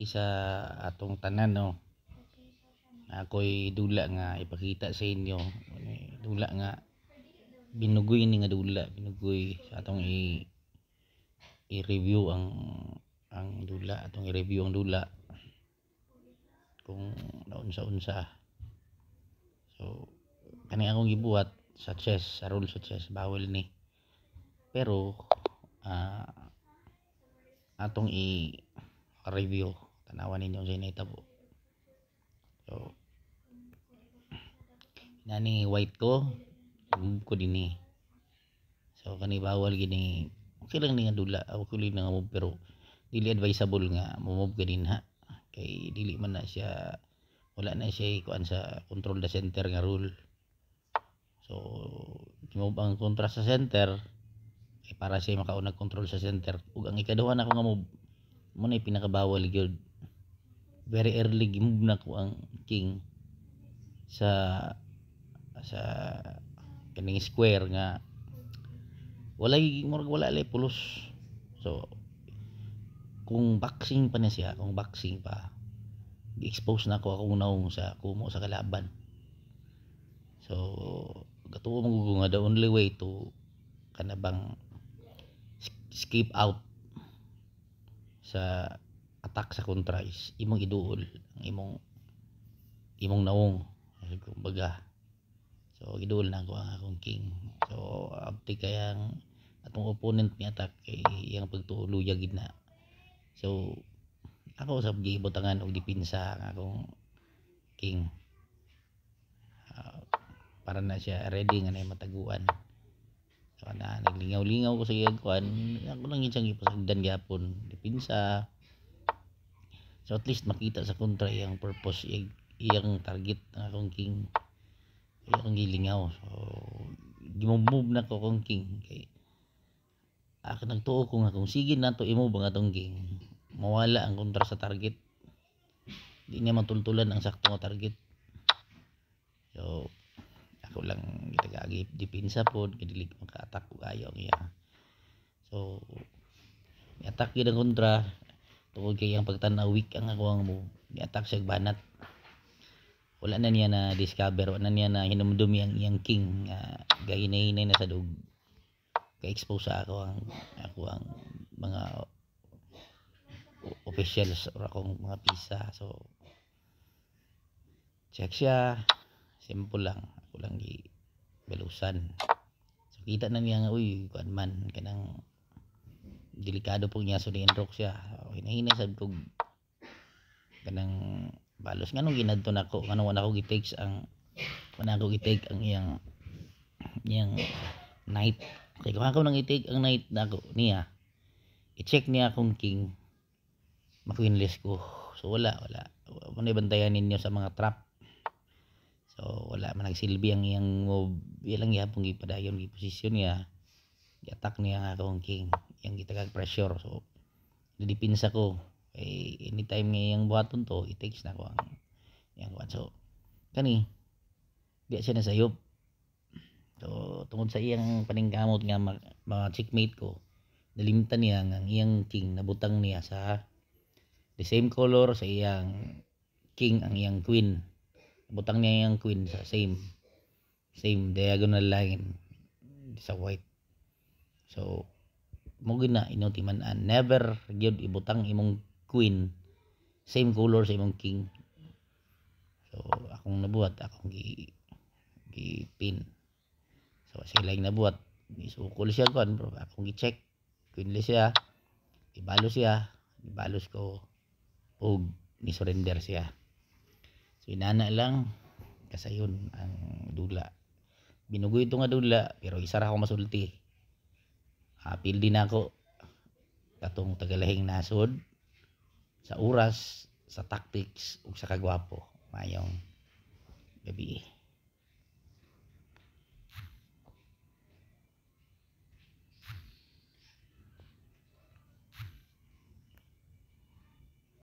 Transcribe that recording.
sa atong tanan, no. Ako'y dula nga ipakita sa inyo, dula nga binugoy ni nga dula, binugoy sa atong i-review ang dula, atong i-review ang dula kung naunsa-unsa. So kani akong gibuhat sa chess, sa rule sa chess, bawal ni. Pero atong i-review, tanawan ninyo sa initabo. So nani white ko, move ko dinhi. So kani bawal gini, okay lang ni nga dula, okay lang nga move, pero dili advisable nga move ka din ha, kay dili man na siya, wala na siya kuan sa control the center nga rule. So move ang kontra sa center ay para siya makaunag control sa center, ug ang ikaduha na ko nga move mo na pinakabawal gyud. Very early gimove na ko ang king sa kaning square nga wala lay pulos. So kung boxing pa na siya, kung boxing pa, gi-expose na ko akong naong sa kumo sa kalaban. So gatuo mo nga the only way to kanabang escape out sa attack sa kontra is imong iduol ang imong naong, kumbaga. So giduol na ko ang akong king. So abti kayang atong opponent ni attack kay iyang pagtuloy gid na. So ako sa gibutangan og depensa ang akong king, para na siya ready nga na mataguan. So naglingaw-lingaw ko sa iyang kuan, ako lang siyang ipasagdan gyapon depensa. So at least makita sa kontra iyang purpose, iyang target ang akong king. Iyang gilingaw. So gimove na ko akong king kay ako nagtuo ko nga kung sige nato i-move ang atong king, mawala ang kontra sa target, di niya matultulan ang sakto nga target. So ako lang gitagagi depensa pod, kay maka-attack og ayo niya. So i-attack gyud ang kontra tungod kay ang pagtan-aw weak ang ako ang move, i-attack siya banat. Wala na niya na discover, wala na niya na hinumdumi ang iyang king, gahinay-hinay na sa dug, ka-expose sa ako ang mga officials or akong mga pisa. So check siya, simple lang, ako lang gibalusan. So kita na niya nga uy kuan man kanang delikado po niya, so ni-enrock siya. So, hinahinay sad kog kanang balos nganong ginadto nako, nganong wala ko gi-takes ang iyang knight. Kay kung ako nang i-take ang knight nako niya, i-check niya akong king, makwinless ko. So wala mo na bantayan ninyo sa mga trap. So wala man nagsilbi ang iyang move, ilang gyapon gipadayon giposisyon niya, i-attack niya nga akong king, iyang gitagag pressure. So didepensa ko kay anytime nga iyang buhaton to, i-takes na ko ang iyang kuan. So kani di siya nasayop. So tungod sa iyang paningkamot nga mga checkmate ko, nalimtan niya ang iyang king, nabutang niya sa the same color sa iyang king ang iyang queen, nabutang niya iyang queen sa same diagonal line sa white. So mo gid na inutiman-an, never gyud ibutang imong queen same color sa imong king. So akong nabuhat, akong gi-pin. So sila yung nabuhat, isukol siya kuan bro, akong gi-check, queenless siya, ibalos ko og ni surrender siya. So inana lang kasayon ang dula. Binugoy ito nga dula, pero isa ra ako masulti. Apil din ako katong tagalahing nasod sa oras, sa tactics ug sa kagwapo. Mayong gabi.